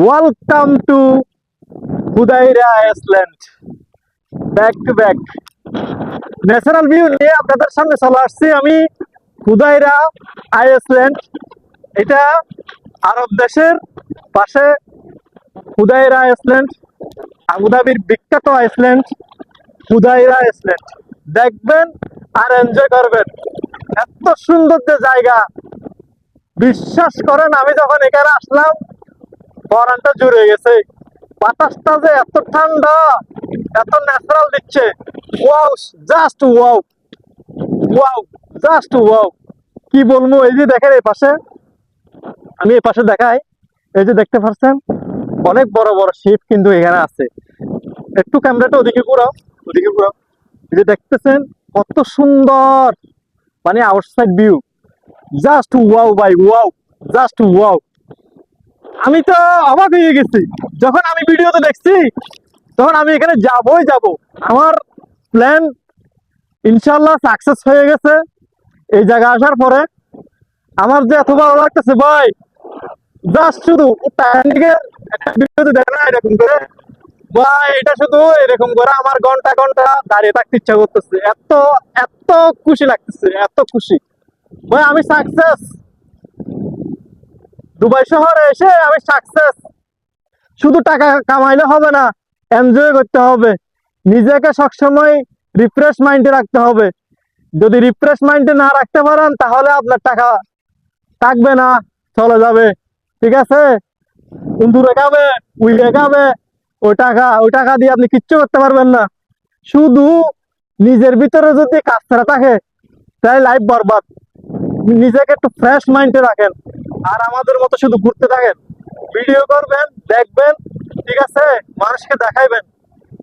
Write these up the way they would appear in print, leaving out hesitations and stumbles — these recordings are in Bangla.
ওয়েলকাম টু হুদাইরা island. Back to back natural view নিয়ে আপনাদের সামনে চলে আসছি আমি। হুদাইরা আইসল্যান্ড, এটা আরব দেশের পাশে। হুদাইরা আইসল্যান্ড আবুধাবির বিখ্যাত আইসল্যান্ড। হুদাইরা আইসল্যান্ড দেখবেন আর এনজয় করবেন। এত সুন্দর যে জায়গা, বিশ্বাস করেন আমি যখন এখানে আসলাম পরানটা জুড়ে গেছে। বাতাসটা যে এত ঠান্ডা, এত ন্যাচারাল দিচ্ছে, wow, just wow, wow, just wow. কি বলবো, এই যে দেখেন এই পাশে, আমি এই পাশে দেখাই, এই যে দেখতে পাচ্ছেন অনেক বড় বড় শিপ কিন্তু এখানে আছে। একটু ক্যামেরাটা ওদিকে ঘুরাও, ওদিকে ঘুরাও। এই যে দেখতেছেন কত সুন্দর, মানে আউটসাইড ভিউ, জাস্ট ওয়াও ভাই, ওয়াও, জাস্ট ওয়াও। আমি তো অবাক হয়ে গেছি যখন আমি ভিডিওতে দেখছি, তখন আমি এখানে যাবই যাব। আমার প্ল্যান ইনশাল্লাহ সাকসেস হয়ে গেছে। এই জায়গা আসার পরে আমার যে এত ভালো লাগতেছে ভাই, জাস্ট শুধু একটা ভিডিওতে দেখে না এরকম করে ভাই, এটা শুধু এরকম করে আমার ঘন্টা ঘন্টা দাঁড়িয়ে থাকতে ইচ্ছা করতেছে। এত এত খুশি লাগতেছে, এত খুশি ভাই, আমি সাকসেস। দুবাই শহরে এসে আমি সাকসেস। শুধু টাকা কামাইলে হবে না, এনজয় করতে হবে। নিজেকে সবসময় রিফ্রেশ মাইন্ডে রাখতে হবে। যদি রিফ্রেশ মাইন্ডে না রাখতে পারেন তাহলে আপনার টাকা থাকবে না, চলে যাবে। ঠিক আছে, বন্ধুরে খাবে, উইলে খাবে, ওই টাকা দিয়ে আপনি কিচ্ছু করতে পারবেন না। শুধু নিজের ভিতরে যদি কাজ ছাড়া থাকে তাই লাইফ বরবাদ। নিজেকে একটু ফ্রেশ মাইন্ডে রাখেন, আর আমাদের মতো শুধু ঘুরতে থাকেন, ভিডিও করবেন, দেখবেন, ঠিক আছে, মানুষকে দেখাইবেন।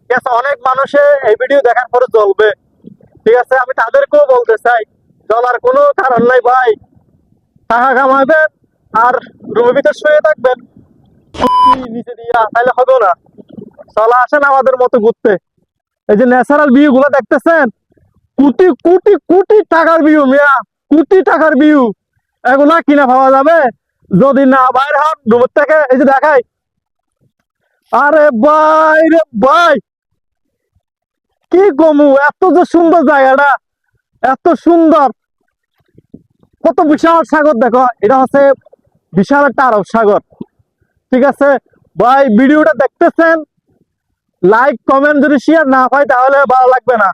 ঠিক আছে, অনেক মানুষে এই ভিডিও দেখার পরে জ্বলবে। ঠিক আছে, আমি তাদেরকেও বলতে চাই, জ্বলার কোনো কারণ নাই ভাই। টাকা কামাবেন আর রুমের ভিতর শুয়ে থাকবেন নিচে দিয়ে, তাইলে হবেও না। চলা আসেন আমাদের মতো ঘুরতে। এই যে ন্যাচারাল ভিউ গুলো দেখতেছেন, কোটি কোটি কোটি টাকার ভিউ মিয়া, কোটি টাকার ভিউ। এগুলা কিনা পাওয়া যাবে যদি না বাইরে হন রুমের থেকে। এই যে দেখাই, আরে ভাই রে ভাই, কি কমু, এত যে সুন্দর জায়গাটা, এত সুন্দর, কত বিশাল সাগর দেখো। এটা হচ্ছে বিশাল একটা আরব সাগর। ঠিক আছে ভাই, ভিডিওটা দেখতেছেন, লাইক কমেন্ট যদি শেয়ার না পাই তাহলে ভালো লাগবে না।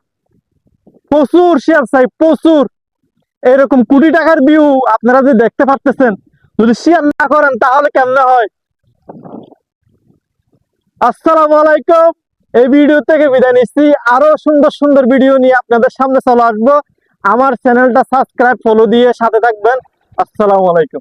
প্রচুর শেয়ার চাই, প্রচুর। এরকম কোটি টাকার ভিউ আপনারা যদি দেখতে পাচ্ছেন, যদি শেয়ার না করেন তাহলে কেমনে হয়। আসসালামু আলাইকুম। এই ভিডিও থেকে বিদায় নিচ্ছি, আরো সুন্দর সুন্দর ভিডিও নিয়ে আপনাদের সামনে চলে আসবো। আমার চ্যানেলটা সাবস্ক্রাইব, ফলো দিয়ে সাথে থাকবেন। আসসালামু আলাইকুম।